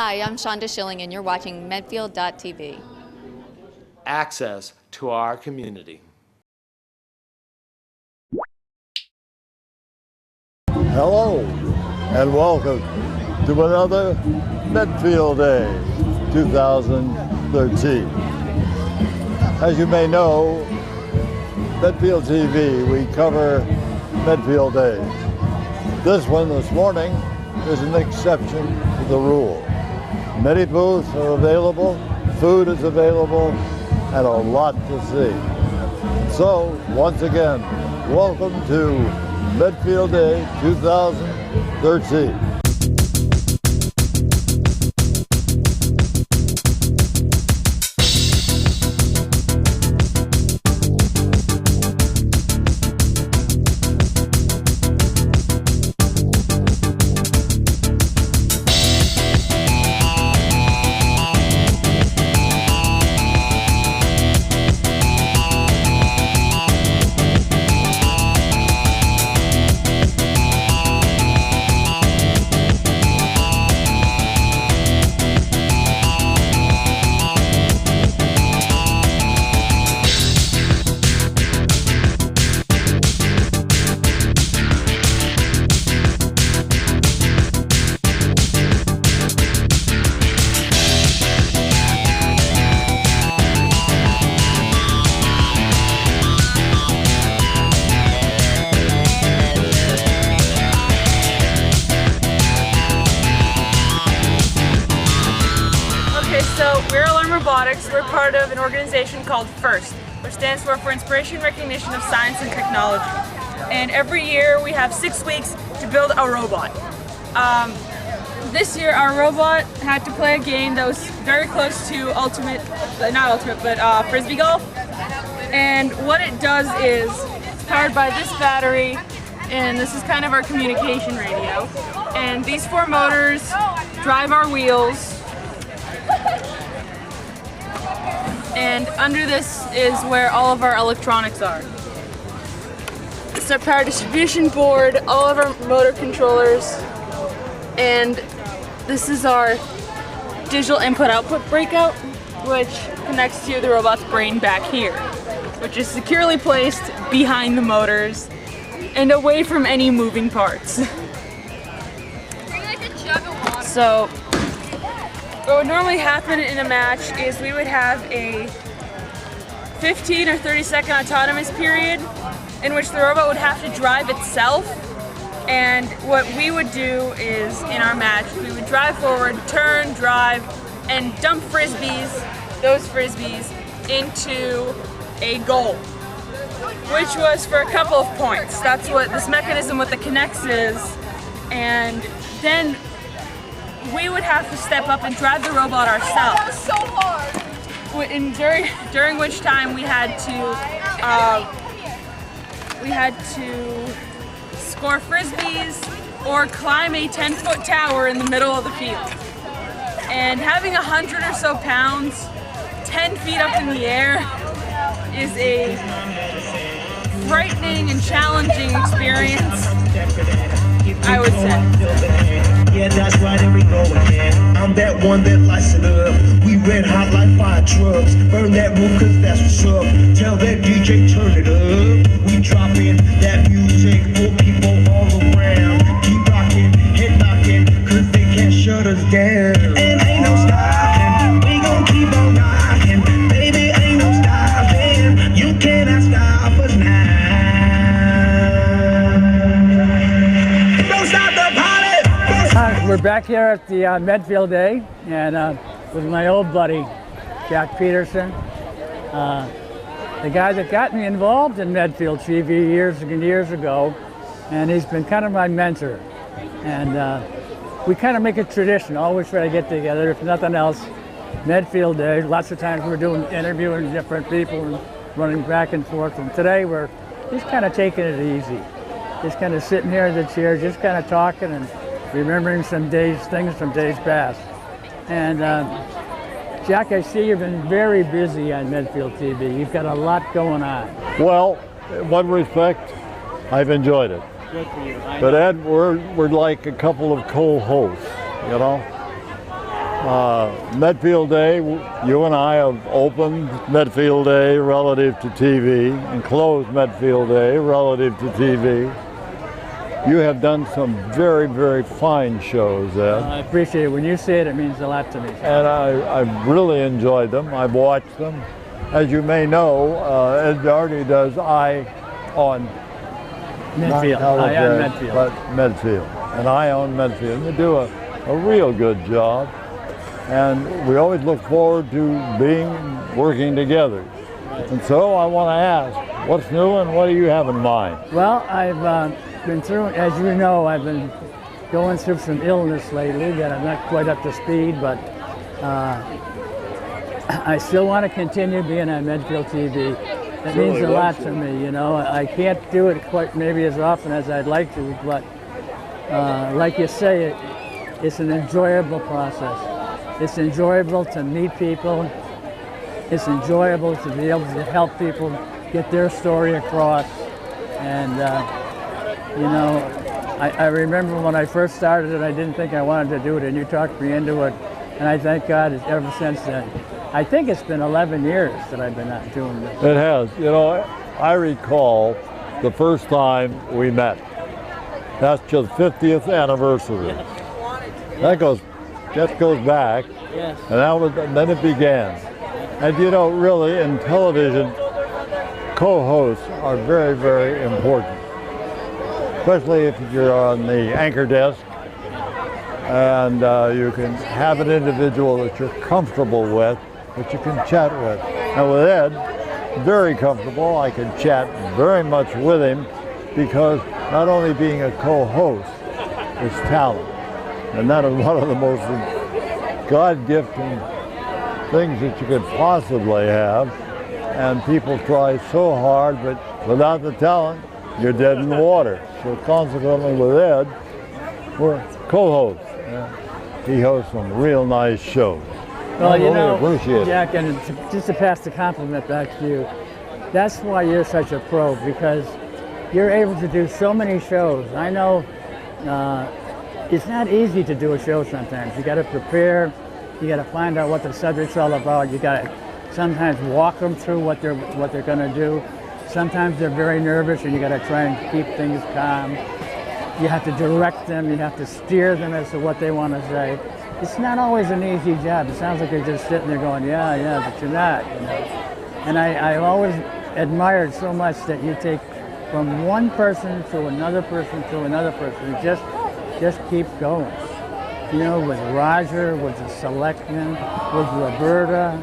Hi, I'm Shonda Schilling, and you're watching Medfield.tv. Access to our community. Hello, and welcome to another Medfield Day 2013. As you may know, Medfield TV, we cover Medfield Days. This one this morning is an exception to the rule. Many booths are available, food is available, and a lot to see. So, once again, welcome to Medfield Day 2013. So we're Alarm Robotics. We're part of an organization called FIRST, which stands for Inspiration and Recognition of Science and Technology. And every year we have 6 weeks to build a robot. This year our robot had to play a game that was very close to Frisbee golf. And what it does is, it's powered by this battery, and this is kind of our communication radio. And these 4 motors drive our wheels. And under this is where all of our electronics are. It's our power distribution board, all of our motor controllers, and this is our digital input-output breakout, which connects to the robot's brain back here, which is securely placed behind the motors and away from any moving parts. So, what would normally happen in a match is we would have a 15 or 30 second autonomous period in which the robot would have to drive itself, and what we would do is, in our match, we would drive forward, turn, drive, and dump those frisbees, into a goal, which was for a couple of points. That's what this mechanism with the Kinects is, and then we would have to step up and drive the robot ourselves. So hard. During which time we had to score frisbees or climb a 10-foot tower in the middle of the field. And having 100 or so pounds 10 feet up in the air is a frightening and challenging experience, I would say. Yeah, that's right, there we go again. I'm that one that lights it up. We red hot like fire trucks. Burn that roof cause that's what's up. Tell that DJ turn it up. We dropping that music for people all around. Keep rocking, head knocking, cause they can't shut us down. And ain't no stopping, we gon' keep on rocking. Baby, ain't no stopping, you cannot stop us now. Don't stop the party. We're back here at the Medfield Day, and with my old buddy, Jack Peterson, the guy that got me involved in Medfield TV years and years ago, and he's been kind of my mentor. And we kind of make a tradition, always try to get together, if nothing else, Medfield Day. Lots of times we're interviewing different people and running back and forth, and today we're just kind of taking it easy. Just kind of sitting here in the chair, just kind of talking and remembering things from days past. And Jack, I see you've been very busy on Medfield TV. You've got a lot going on. Well, in one respect, I've enjoyed it. Good for you. But Ed, we're like a couple of co-hosts, you know? Medfield Day, you and I have opened Medfield Day relative to TV and closed Medfield Day relative to TV. You have done some very, very fine shows, Ed. I appreciate it. When you say it, it means a lot to me. And I've really enjoyed them. I've watched them. As you may know, Ed Doherty does Eye on Medfield. not I am television, Medfield. but Medfield. And Eye on Medfield. They do a real good job. And we always look forward to working together. And so I want to ask, what's new and what do you have in mind? Well, I've been through, as you know, I've been going through some illness lately that I'm not quite up to speed, but I still want to continue being on Medfield TV. It means a lot to me, you know. I can't do it quite maybe as often as I'd like to, but like you say, it's an enjoyable process. It's enjoyable to meet people. It's enjoyable to be able to help people get their story across. And, you know, I remember when I first started it, I didn't think I wanted to do it, and you talked me into it. And I thank God ever since then. I think it's been 11 years that I've been doing this. It has. You know, I recall the first time we met. That's just 50th anniversary. That goes back. Yes. And then it began. And you know, really, in television, co-hosts are very, very important. Especially if you're on the anchor desk and you can have an individual that you're comfortable with, that you can chat with. And with Ed, very comfortable. I can chat very much with him because not only being a co-host is talent. And that is one of the most God-gifting things that you could possibly have. And people try so hard, but without the talent, you're dead in the water. So consequently with Ed, we're co-hosts. He hosts some real nice shows. Well, you know, appreciate it. Jack, and just to pass the compliment back to you, that's why you're such a pro, because you're able to do so many shows. I know it's not easy to do a show sometimes. You got to prepare. You got to find out what the subject's all about. You got to sometimes walk them through what they're going to do. Sometimes they're very nervous, and you got to try and keep things calm. You have to direct them. You have to steer them as to what they want to say. It's not always an easy job. It sounds like you're just sitting there going, yeah, but you're not. You know? And I've always admired so much that you take from one person to another person to another person. Just keep going. You know, with Roger, with the selectmen, with Roberta,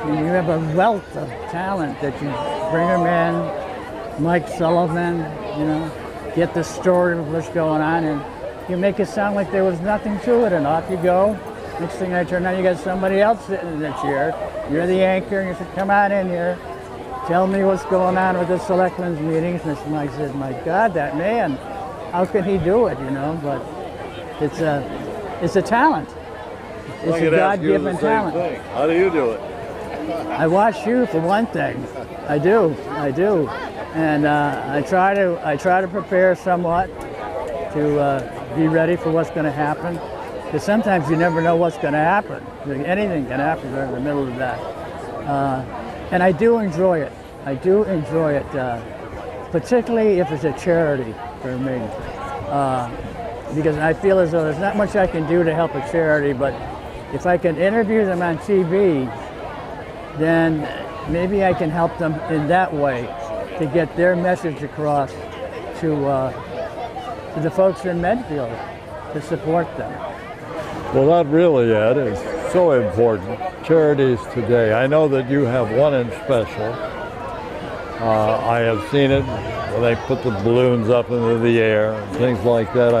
you have a wealth of talent that you bring them in. Mike Sullivan, you know, get the story of what's going on, and you make it sound like there was nothing to it, and off you go. Next thing I turn on, you got somebody else sitting in the chair. You're the anchor, and you said, come on in here. Tell me what's going on with the selectmen's meetings. And I said, my God, that man, how can he do it, you know? But it's a talent. It's a God-given talent. How do you do it? I watch you for one thing. I do, and I try to prepare somewhat to be ready for what's going to happen. Because sometimes you never know what's going to happen. Anything can happen right in the middle of that. And I do enjoy it. Particularly if it's a charity for me. Because I feel as though there's not much I can do to help a charity, but if I can interview them on TV, then maybe I can help them in that way to get their message across to the folks in Medfield to support them. Well, that really, Ed, is so important. Charities today. I know that you have one in special. I have seen it when they put the balloons up into the air and things like that.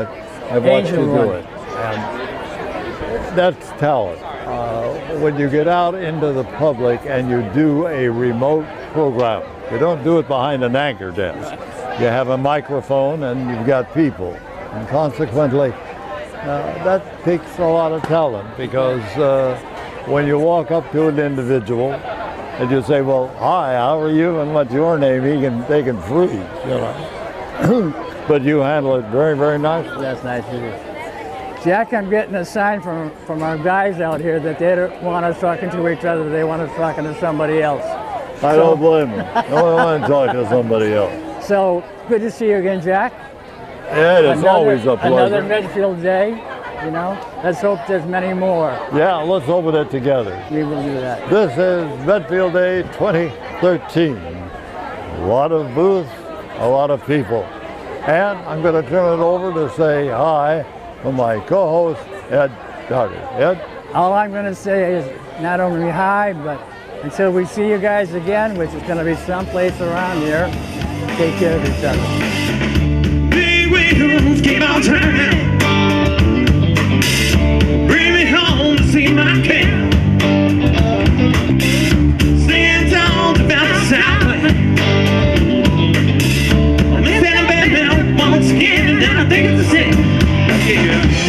I've watched you do it. And that's talent. When you get out into the public and you do a remote program, you don't do it behind an anchor desk. You have a microphone and you've got people. And consequently, that takes a lot of talent, because when you walk up to an individual and you say, well, hi, how are you, and what's your name, they can freeze, you know. But you handle it very, very nicely. That's nice of you. Jack, I'm getting a sign from our guys out here that they don't want us talking to each other. They want us talking to somebody else. I don't blame them. No, I want to talk to somebody else. So good to see you again, Jack. Ed, it's always a pleasure. Another Medfield day, you know. Let's hope there's many more. Yeah, let's open it together. We will do that. This is Medfield Day 2013. A lot of booths, a lot of people. And I'm going to turn it over to say hi to my co-host, Ed Duggar. Ed? All I'm going to say is not only hi, but until we see you guys again, which is going to be someplace around here, take care of each other. Big wheels keep on turning. Bring me home to see my cat. Sing songs about the Southland. I'm in that bed now once again, and I think it's the same. Yeah.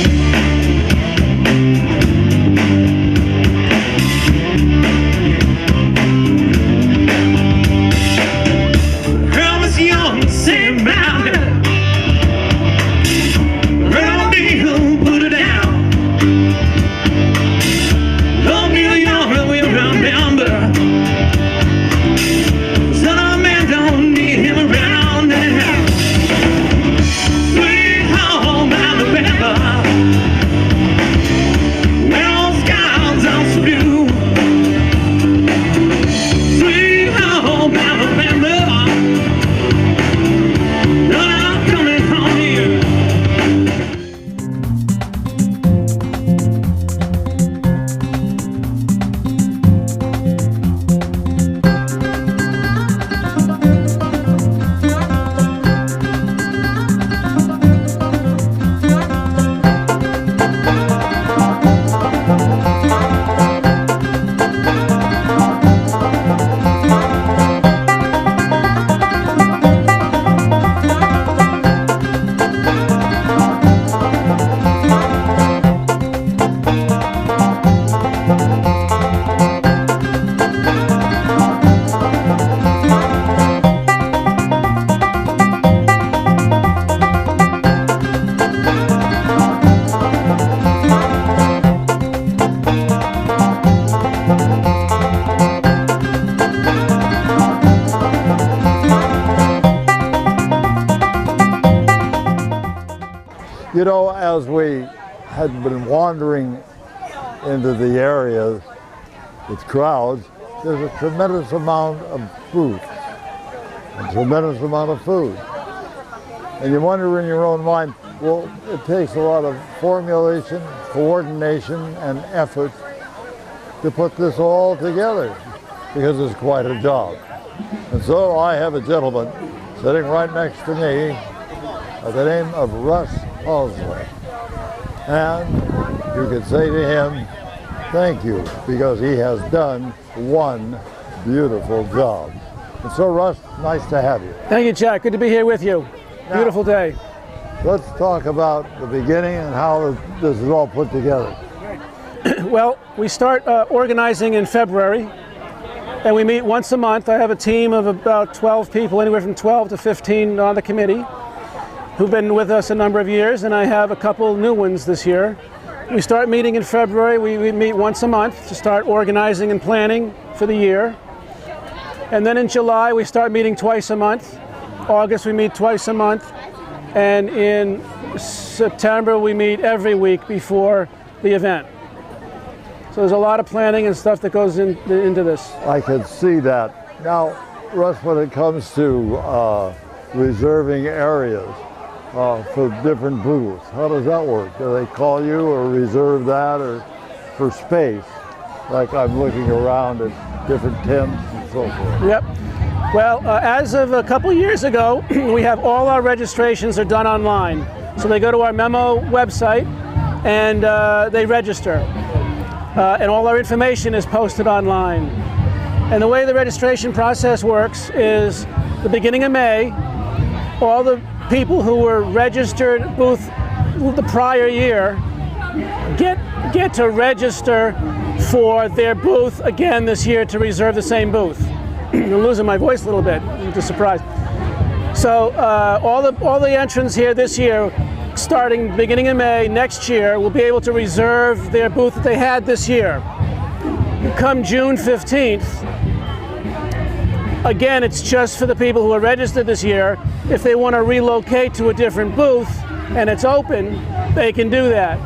You know, as we had been wandering into the areas with crowds, there's a tremendous amount of booths, a tremendous amount of food. And you wonder in your own mind, well, it takes a lot of formulation, coordination, and effort to put this all together, because it's quite a job. And so I have a gentleman sitting right next to me by the name of Russ Halsley. And you could say to him, thank you, because he has done one beautiful job. And so, Russ, nice to have you. Thank you, Jack. Good to be here with you. Beautiful day. Let's talk about the beginning and how this is all put together. Well, we start organizing in February, and we meet once a month. I have a team of about 12 people, anywhere from 12 to 15 on the committee, who've been with us a number of years, and I have a couple new ones this year. We start meeting in February. We meet once a month to start organizing and planning for the year. And then in July, we start meeting twice a month. August, we meet twice a month. And in September, we meet every week before the event. So there's a lot of planning and stuff that goes into this. I can see that. Now, Russ, when it comes to reserving areas for different booths, how does that work? Do they call you or reserve that, or for space? Like I'm looking around at different tents and so forth. Yep. Well, as of a couple years ago, we have all our registrations are done online. So they go to our memo website and they register. And all our information is posted online. And the way the registration process works is the beginning of May, all the people who were registered booth the prior year get to register for their booth again this year to reserve the same booth. I'm losing my voice a little bit, I'm just surprised. So all the entrants here this year starting beginning of May next year, will be able to reserve their booth that they had this year. Come June 15th, again, it's just for the people who are registered this year. If they want to relocate to a different booth and it's open, they can do that.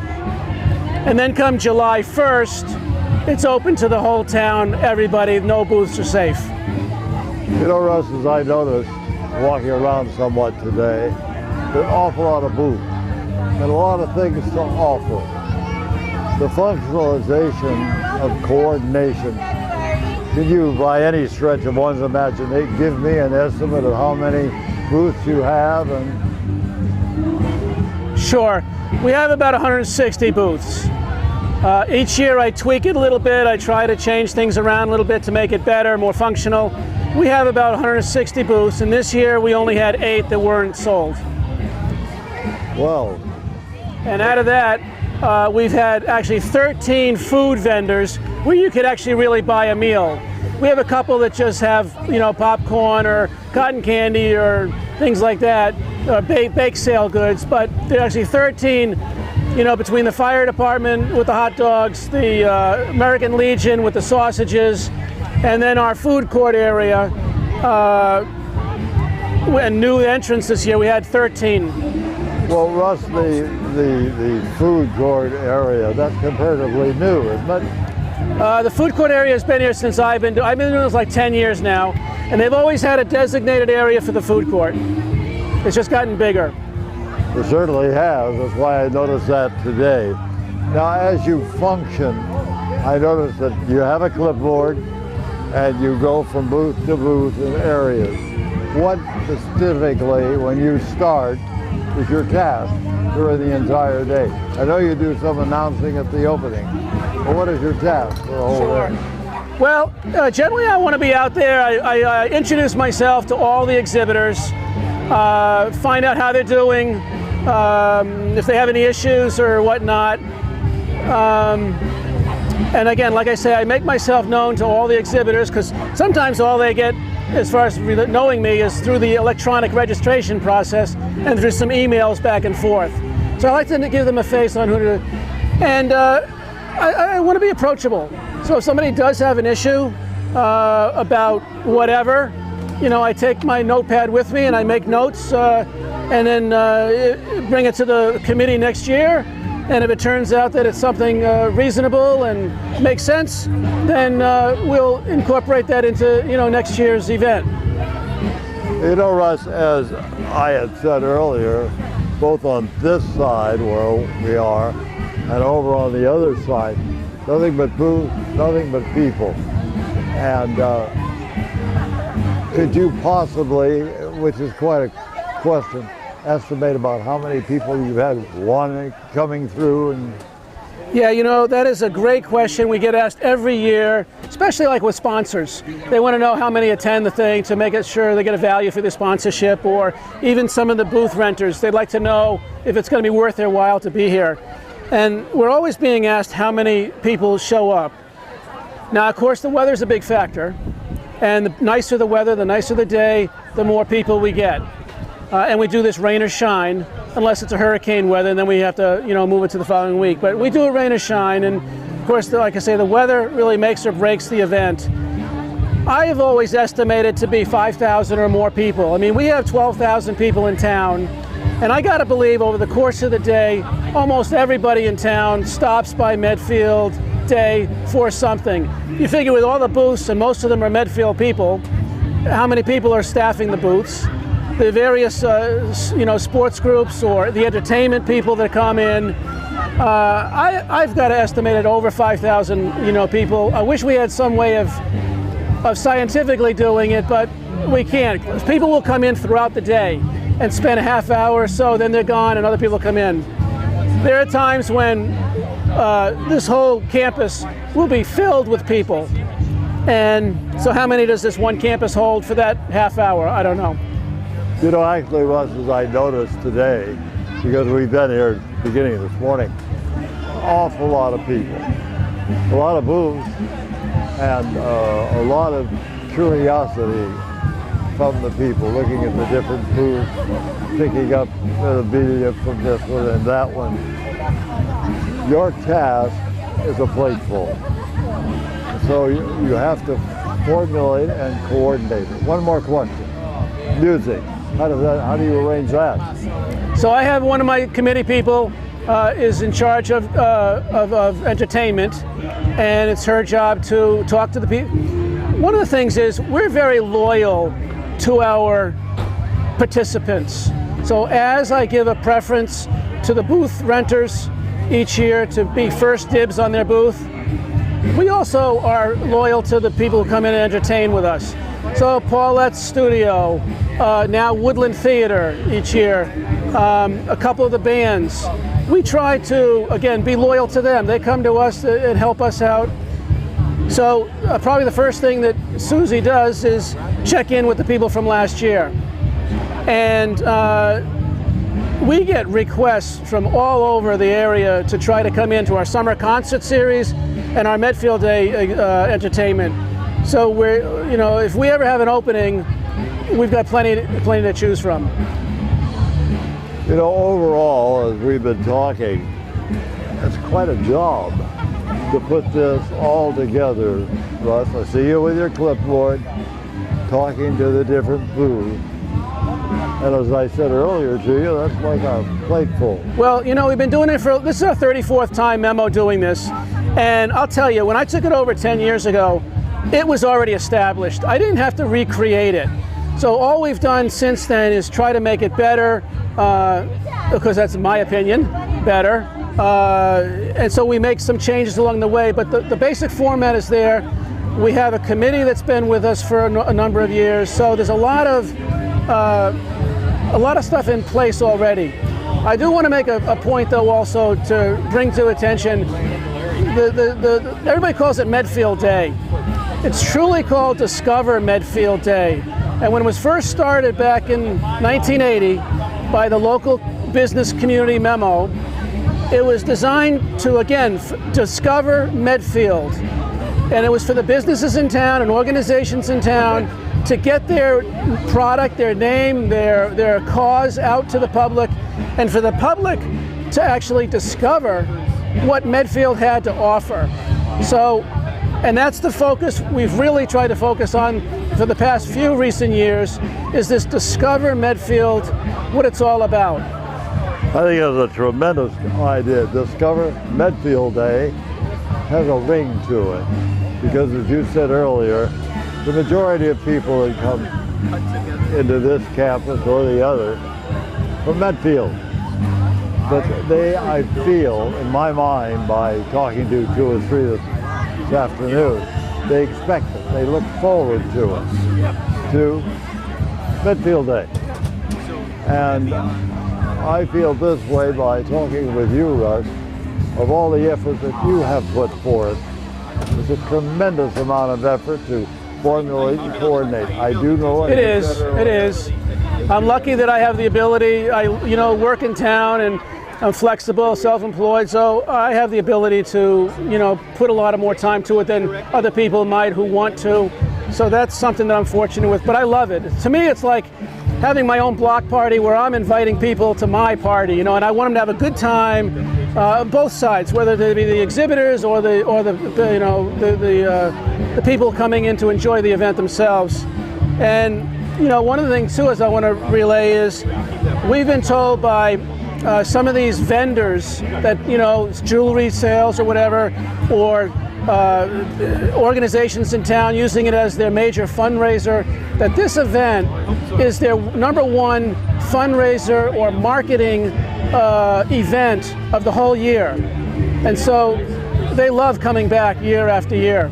And then come July 1st, it's open to the whole town, everybody, no booths are safe. You know, Russ, as I noticed walking around somewhat today, there's an awful lot of booths and a lot of things to offer. The functionalization of coordination, can you, by any stretch of one's imagination, give me an estimate of how many booths you have? And Sure. We have about 160 booths. Each year I tweak it a little bit. I try to change things around a little bit to make it better, more functional. We have about 160 booths, and this year we only had 8 that weren't sold. well, And out of that, we've had actually 13 food vendors where you could actually really buy a meal. We have a couple that just have, popcorn or cotton candy or things like that, bake sale goods, but there are actually 13, between the fire department with the hot dogs, the American Legion with the sausages, and then our food court area, a new entrance this year, we had 13. well, Russ, the food court area, that's comparatively new, isn't it? The food court area has been here since I've been doing this like 10 years now, and they've always had a designated area for the food court. It's just gotten bigger. It certainly has. That's why I noticed that today. Now, as you function, I noticed that you have a clipboard and you go from booth to booth in areas. What specifically, when you start, is your task during the entire day? I know you do some announcing at the opening, but what is your task for the whole day? Well, generally I want to be out there. I introduce myself to all the exhibitors, find out how they're doing, if they have any issues or whatnot. And again, like I say, I make myself known to all the exhibitors because sometimes all they get, as far as knowing me, is through the electronic registration process and through some emails back and forth. So I like to give them a face on who to, and I want to be approachable. So if somebody does have an issue about whatever, I take my notepad with me and I make notes and then bring it to the committee next year. And if it turns out that it's something reasonable and makes sense, then we'll incorporate that into next year's event. Russ, as I had said earlier, both on this side where we are and over on the other side, nothing but booths, nothing but people. And could you possibly, which is quite a question, estimate about how many people you've had coming through? And Yeah, that is a great question. We get asked every year, especially like with sponsors. They want to know how many attend the thing to make it sure they get a value for the sponsorship, or even some of the booth renters. They'd like to know if it's going to be worth their while to be here. And we're always being asked how many people show up. Now, of course, the weather's a big factor. And the nicer the weather, the nicer the day, the more people we get. And we do this rain or shine, unless it's a hurricane weather, and then we have to, move it to the following week. But we do it rain or shine, and of course, like I say, the weather really makes or breaks the event. I have always estimated to be 5,000 or more people. I mean, we have 12,000 people in town, and I got to believe over the course of the day, almost everybody in town stops by Medfield Day for something. You figure with all the booths, and most of them are Medfield people, how many people are staffing the booths? The various, sports groups or the entertainment people that come in. I've got to estimate it over 5,000, people. I wish we had some way of scientifically doing it, but we can't. People will come in throughout the day and spend a half hour or so, then they're gone and other people come in. There are times when this whole campus will be filled with people. And so how many does this one campus hold for that half hour? I don't know. Actually, Russ, as I noticed today, because we've been here beginning of this morning, awful lot of people, a lot of booths, and a lot of curiosity from the people, looking at the different foods, picking up media from this one and that one. Your task is a plateful. So you have to formulate and coordinate it. One more question. Music. How do you arrange that? So I have one of my committee people is in charge of entertainment, and it's her job to talk to the people. One of the things is we're very loyal to our participants. So as I give a preference to the booth renters each year to be first dibs on their booth, we also are loyal to the people who come in and entertain with us. So Paulette's Studio, now Woodland Theater each year, a couple of the bands. We try to, again, be loyal to them. They come to us and help us out. So probably the first thing that Susie does is check in with the people from last year. And we get requests from all over the area to try to come into our summer concert series and our Medfield Day entertainment. So we're, if we ever have an opening, we've got plenty to choose from. Overall, as we've been talking, it's quite a job to put this all together, Russ. I see you with your clipboard, talking to the different booths. And as I said earlier to you, that's like a plateful. Well, we've been doing it this is our 34th time Memo doing this. And I'll tell you, when I took it over 10 years ago, it was already established. I didn't have to recreate it. So all we've done since then is try to make it better, because that's my opinion, better. And so we make some changes along the way, but the basic format is there. We have a committee that's been with us for a number of years, so there's a lot of stuff in place already. I do want to make a point, though, also to bring to attention, everybody calls it Medfield Day. It's truly called Discover Medfield Day. And when it was first started back in 1980 by the local business community Memo, it was designed to, again, discover Medfield. And it was for the businesses in town and organizations in town to get their product, their name, their cause out to the public, and for the public to actually discover what Medfield had to offer. So, and that's the focus we've really tried to focus on for the past few recent years, is this Discover Medfield, what it's all about. I think it's a tremendous idea. Discover Medfield Day has a ring to it, because as you said earlier, the majority of people that come into this campus or the other from Medfield. But they, I feel, in my mind, by talking to 2 or 3 this afternoon, they expect it. They look forward to it, to Medfield Day. And I feel this way by talking with you, Russ, of all the effort that you have put forth. It's a tremendous amount of effort to formulate and coordinate. I do know it is. It is. I'm lucky that I have the ability. I, work in town and I'm flexible, self-employed, so I have the ability to, put a lot of more time to it than other people might who want to. So that's something that I'm fortunate with. But I love it. To me, it's like having my own block party where I'm inviting people to my party, and I want them to have a good time, both sides, whether they be the exhibitors or the people coming in to enjoy the event themselves. And one of the things too is I want to relay is we've been told by some of these vendors that jewelry sales or whatever, or organizations in town using it as their major fundraiser, that this event is their #1 fundraiser or marketing event of the whole year. And so they love coming back year after year.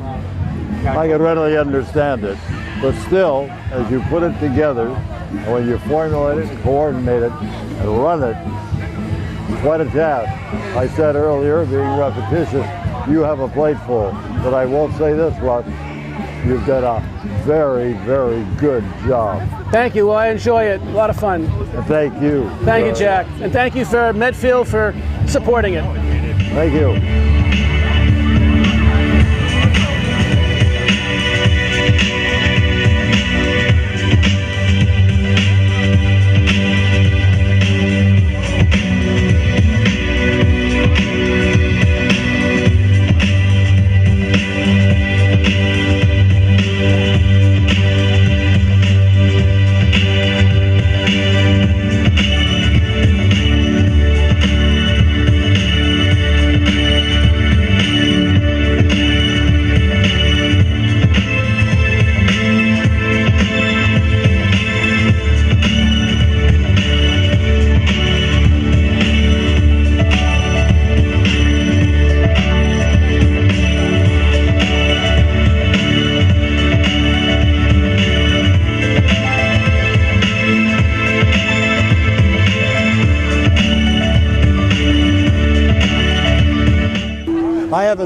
I can readily understand it, but still, as you put it together, and when you formulate it, coordinate it, and run it, quite a task. I said earlier, being repetitious, you have a plate full, but I won't say this, Russ. You've done a very, very good job. Thank you. Well, I enjoy it. A lot of fun. And thank you. Thank you, Jack. And thank you for Medfield for supporting it. Thank you.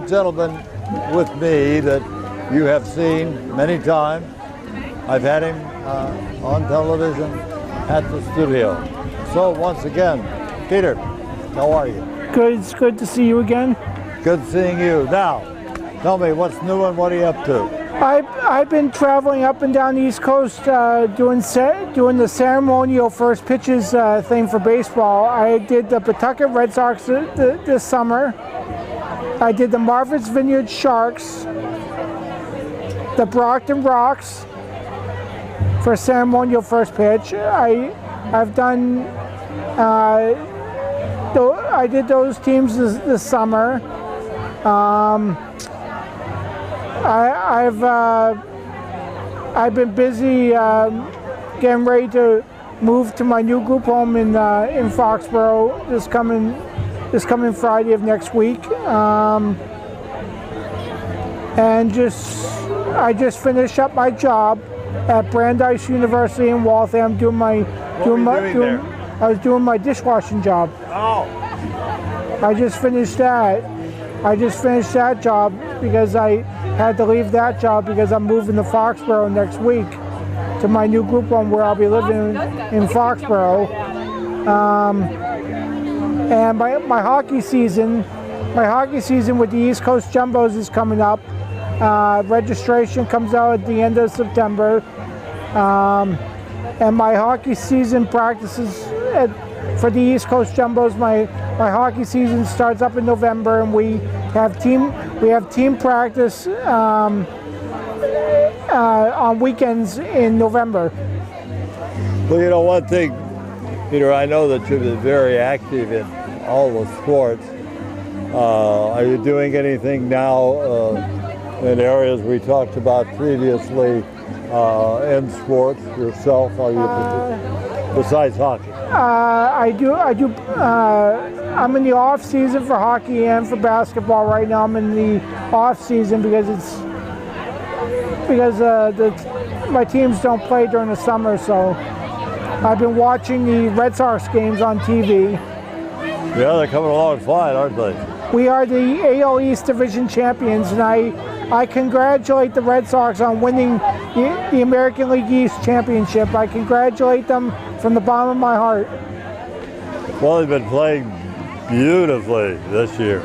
gentleman with me that you have seen many times. I've had him on television at the studio. So once again, Peter, how are you? Good, it's good to see you again. Good seeing you. Now, tell me what's new and what are you up to? I've been traveling up and down the East Coast doing the ceremonial first pitches thing for baseball. I did the Pawtucket Red Sox this summer. I did the Martha's Vineyard Sharks, the Brockton Rocks for ceremonial first pitch. I did those teams this summer. I've been busy getting ready to move to my new group home in Foxborough this coming Friday of next week. And I just finished up my job at Brandeis University in Waltham I was doing my dishwashing job. Oh. I just finished that job because I had to leave that job because I'm moving to Foxborough next week to my new group home where I'll be living in Foxborough. And my hockey season with the East Coast Jumbos is coming up. Registration comes out at the end of September. And my hockey season practices for the East Coast Jumbos. My hockey season starts up in November, and we have team practice on weekends in November. Well, you know one thing, Peter, I know that you've been very active in all the sports. Are you doing anything now in areas we talked about previously in sports yourself? Are you besides hockey? I do. I'm in the off season for hockey and for basketball right now. I'm in the off season because my teams don't play during the summer. So I've been watching the Red Sox games on TV. Yeah, they're coming along fine, aren't they? We are the AL East Division champions, and I congratulate the Red Sox on winning the American League East championship. I congratulate them from the bottom of my heart. Well, they've been playing beautifully this year.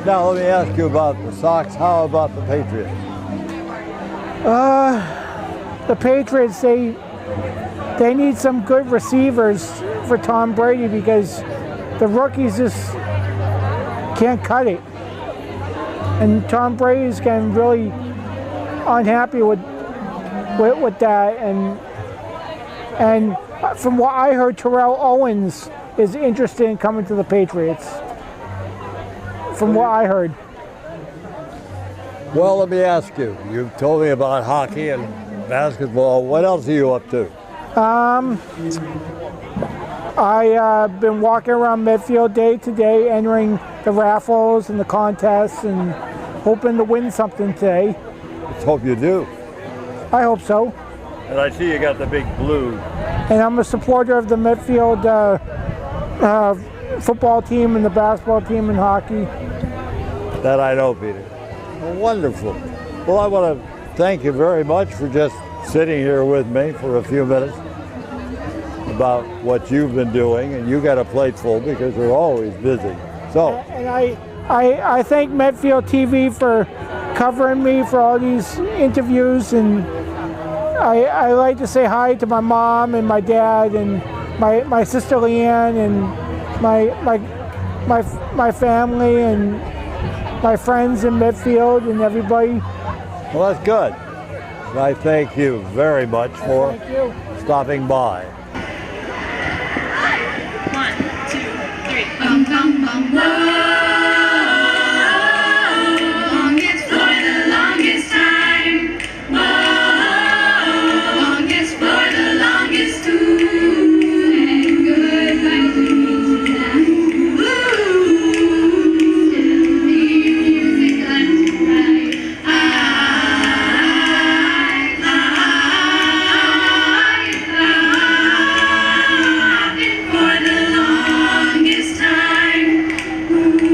Now, let me ask you about the Sox. How about the Patriots? The Patriots, they need some good receivers for Tom Brady because the rookies just can't cut it. And Tom Brady's getting really unhappy with that. And from what I heard, Terrell Owens is interested in coming to the Patriots. From what I heard. Well, let me ask you. You've told me about hockey and basketball. What else are you up to? I've been walking around Medfield day to day, entering the raffles and the contests and hoping to win something today. Let's hope you do. I hope so. And I see you got the big blue. And I'm a supporter of the Medfield football team and the basketball team and hockey. That I know, Peter. Well, wonderful. Well, I want to thank you very much for just sitting here with me for a few minutes about what you've been doing, and you got a plate full because you're always busy. So, and I thank Medfield TV for covering me for all these interviews, and I like to say hi to my mom and my dad and my sister Leanne and my family and my friends in Medfield and everybody. well, that's good. And I thank you very much for stopping by. 1, 2, 3. Bum, bum, bum, longest for the longest time. Longest for the longest too. And goodbye to me tonight. Still need music left to write. For the longest time.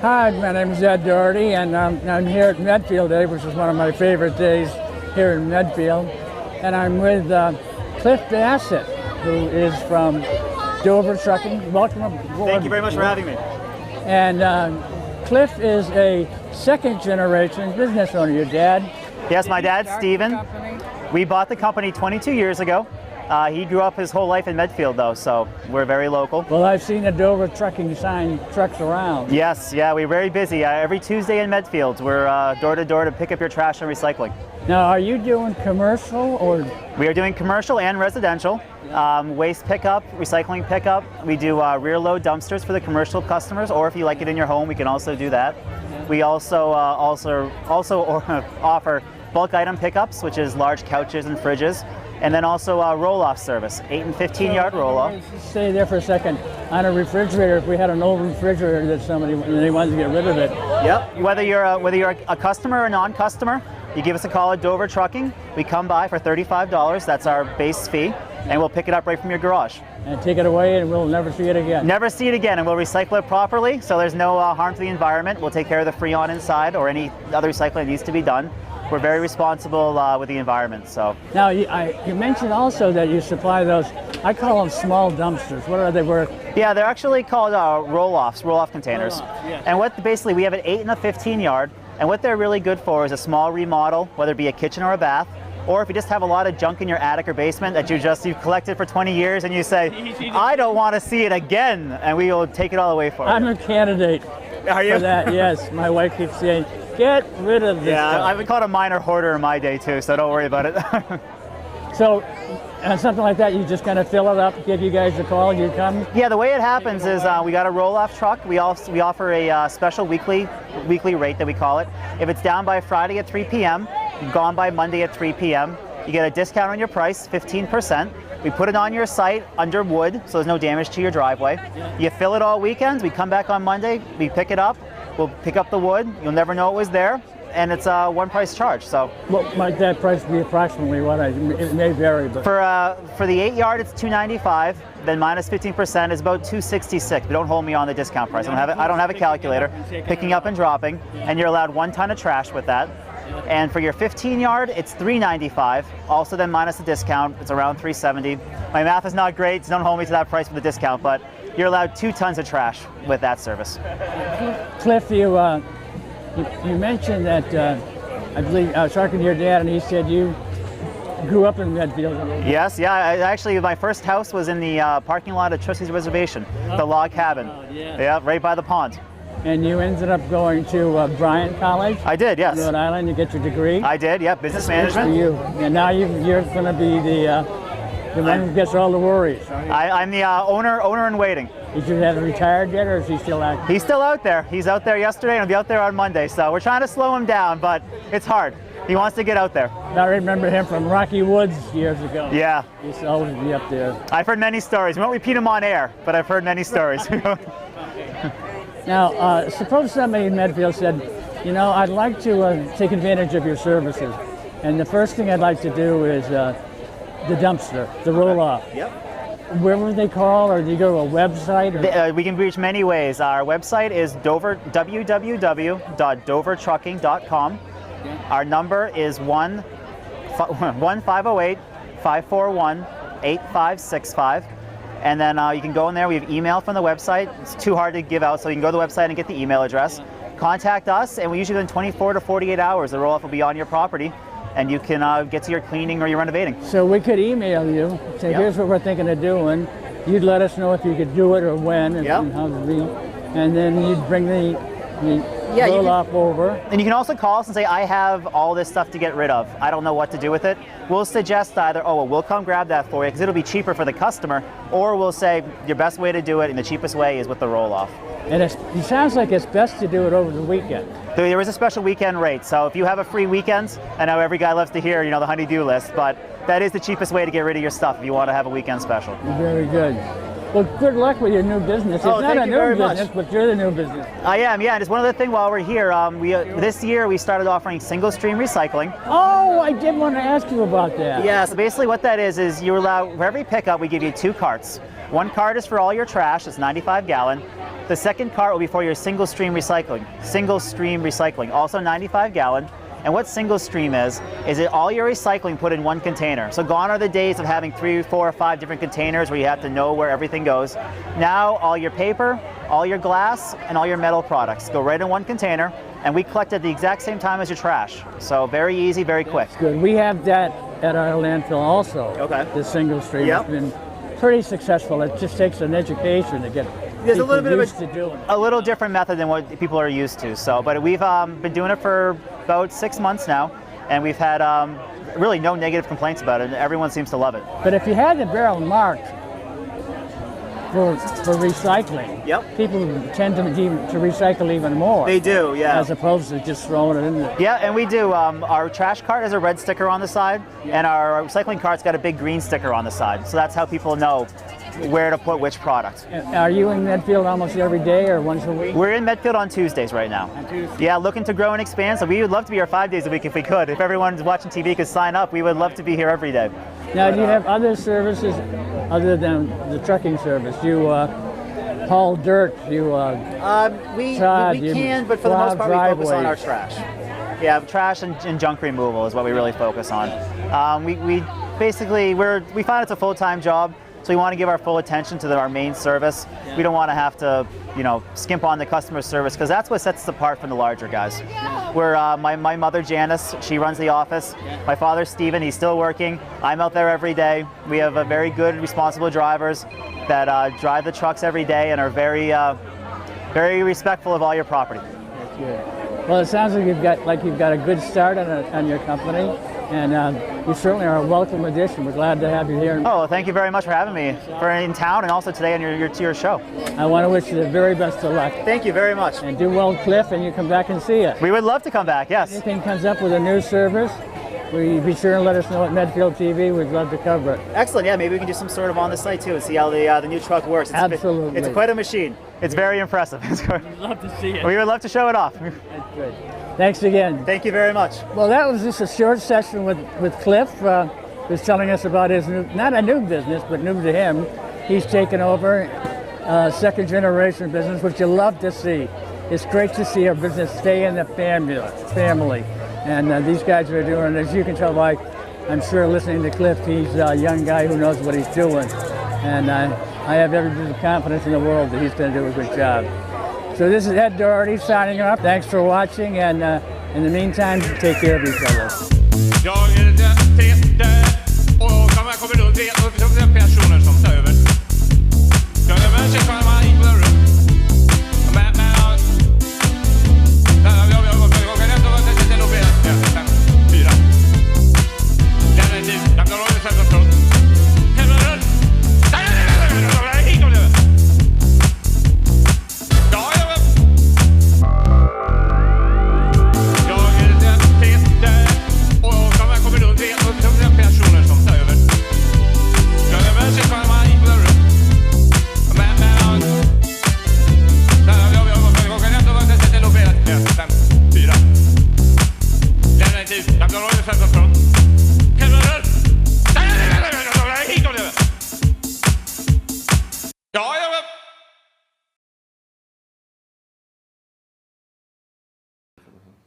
Hi, my name is Ed Doherty, and I'm here at Medfield Day, which is one of my favorite days here in Medfield. And I'm with Cliff Bassett, who is from Dover Trucking. Welcome aboard. Thank you very much for having me. And Cliff is a second-generation business owner. Your dad? Yes, my dad, Stephen. We bought the company 22 years ago. He grew up his whole life in Medfield, though, so we're very local. Well, I've seen the Dover Trucking sign trucks around. Yes, yeah, we're very busy. Every Tuesday in Medfield, we're door to door to pick up your trash and recycling. Now, are you doing commercial or? We are doing commercial and residential. Waste pickup, recycling pickup. We do rear load dumpsters for the commercial customers, or if you like it in your home, we can also do that. We also offer bulk item pickups, which is large couches and fridges. And then also roll-off service, 8 and 15 yard roll-off. Stay there for a second. On a refrigerator, if we had an old refrigerator that they wanted to get rid of it. Yep. Whether you're a customer or a non-customer, you give us a call at Dover Trucking. We come by for $35. That's our base fee, and we'll pick it up right from your garage. And take it away, and we'll never see it again. Never see it again, and we'll recycle it properly, so there's no harm to the environment. We'll take care of the Freon inside or any other recycling that needs to be done. We're very responsible with the environment. So now you mentioned also that you supply those. I call them small dumpsters. What are they worth? Yeah, they're actually called roll-off containers. Yeah. And what basically we have an 8 and a 15 yard, and what they're really good for is a small remodel, whether it be a kitchen or a bath, or if you just have a lot of junk in your attic or basement that you've collected for 20 years, and you say, I don't want to see it again, and we will take it all away for you. I'm a candidate. Are you? For that, yes. My wife keeps saying, get rid of this stuff. I've been called a minor hoarder in my day too, so don't worry about it. So, something like that, you just kind of fill it up, give you guys a call, you come? Yeah, the way it happens is we got a roll-off truck. We offer a special weekly rate that we call it. If it's down by Friday at 3 p.m., gone by Monday at 3 p.m., you get a discount on your price, 15%. We put it on your site under wood, so there's no damage to your driveway. You fill it all weekends. We come back on Monday, we pick it up. We'll pick up the wood. You'll never know it was there, and it's a one-price charge. So, what might that price be approximately? It may vary, but for the 8 yard, it's $295. Then minus 15% is about $266. But don't hold me on the discount price. I don't have a calculator. Picking up and dropping, and you're allowed 1 ton of trash with that. And for your 15 yard, it's $395. Also, then minus the discount, it's around $370. My math is not great, so don't hold me to that price for the discount. But you're allowed 2 tons of trash with that service. Cliff, you mentioned that I believe I was talking to your dad, and he said you grew up in Medfield. Yes, yeah. Actually, my first house was in the parking lot of Trustee's Reservation, the log cabin. Yeah, right by the pond. And you ended up going to Bryant College? I did, yes. Rhode Island to get your degree? I did, yeah, business management. For you. And now you're going to be the one who gets all the worries. I'm the owner in waiting. Did you have retired yet, or is he still out? He's still out there. He's out there yesterday, and he'll be out there on Monday. So we're trying to slow him down, but it's hard. He wants to get out there. I remember him from Rocky Woods years ago. Yeah. He used to always be up there. I've heard many stories. We won't repeat them on air, but I've heard many stories. Now, suppose somebody in Medfield said, you know, I'd like to take advantage of your services. And the first thing I'd like to do is the dumpster, the roll-off. Yep. Where would they call, or do you go to a website? Or? We can reach many ways. Our website is www.dovertrucking.com. Our number is 1-508-541-8565. And then you can go in there. We have email from the website. It's too hard to give out, so you can go to the website and get the email address. Contact us, and we usually within 24 to 48 hours, the roll-off will be on your property, and you can get to your cleaning or your renovating. So we could email you, say, here's what we're thinking of doing. You'd let us know if you could do it or when and how to be. And then you'd bring the roll-off over. And you can also call us and say, I have all this stuff to get rid of. I don't know what to do with it. We'll suggest either, we'll come grab that for you because it'll be cheaper for the customer, or we'll say your best way to do it and the cheapest way is with the roll-off. And it sounds like it's best to do it over the weekend. There is a special weekend rate, so if you have a free weekend, I know every guy loves to hear, the honey-do list, but that is the cheapest way to get rid of your stuff if you want to have a weekend special. Very good. Well, good luck with your new business. It's not a new business, but you're the new business. I am, yeah. And just one other thing while we're here, this year we started offering single stream recycling. Oh, I did want to ask you about that. Yeah, so basically what that is you're allowed, for every pickup we give you 2 carts. One cart is for all your trash, it's 95 gallon. The second cart will be for your single stream recycling, also 95 gallon. And what single stream is it all your recycling put in one container. So gone are the days of having 3, 4, or 5 different containers where you have to know where everything goes. Now all your paper, all your glass, and all your metal products go right in one container, and we collect at the exact same time as your trash. So very easy, very quick. Good. We have that at our landfill also. Okay. The single stream Yep. has been pretty successful. It just takes an education to get There's a people little bit of used to doing it. a little different method than what people are used to. So, but we've been doing it for about 6 months now, and we've had really no negative complaints about it. And everyone seems to love it. But if you had the barrel marked for recycling, Yep. people tend to recycle even more. They do, yeah. As opposed to just throwing it in there. Yeah, and we do. Our trash cart has a red sticker on the side, and our recycling cart's got a big green sticker on the side. So that's how people know where to put which product. Are you in Medfield almost every day or once a week? We're in Medfield on Tuesdays right now. On Tuesdays. Yeah, looking to grow and expand. So we would love to be here 5 days a week if we could. If everyone's watching TV could sign up, we would love to be here every day. Now, do you have other services other than the trucking service? You haul dirt, you We sod, you can, but for the plow most part, we focus on our driveways. trash. Yeah, trash and junk removal is what we really focus on. We basically, we find it's a full-time job, so we want to give our full attention to our main service. We don't want to have to, skimp on the customer service, because that's what sets us apart from the larger guys. We're, my mother, Janice, she runs the office. My father, Stephen, he's still working. I'm out there every day. We have a very good, responsible drivers that drive the trucks every day and are very, very respectful of all your property. That's good. Well, it sounds like you've got a good start on your company, and you certainly are a welcome addition. We're glad to have you here. Oh, well, thank you very much for having me in town, and also today on your show. I want to wish you the very best of luck. Thank you very much. And do well, Cliff, and you come back and see us. We would love to come back, yes. If anything comes up with a new service, be sure and let us know at Medfield TV. We'd love to cover it. Excellent, yeah, maybe we can do some sort of on the site too and see how the new truck works. Absolutely. It's quite a machine. It's very impressive. We'd love to see it. We would love to show it off. That's good. Thanks again. Thank you very much. Well, that was just a short session with Cliff. Who's telling us about his not a new business, but new to him. He's taken over second generation business, which you love to see. It's great to see our business stay in the family. And these guys are doing, as you can tell by, I'm sure listening to Cliff, he's a young guy who knows what he's doing. And I have every bit of confidence in the world that he's going to do a good job. So this is Ed Doherty signing off. Thanks for watching, and in the meantime, take care of each other. Kommer runt 3 personer som tar över. Jag är över 6 man in på den rum. Men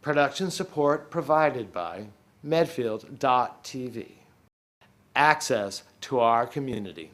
Production support provided by Medfield.tv. Access to our community.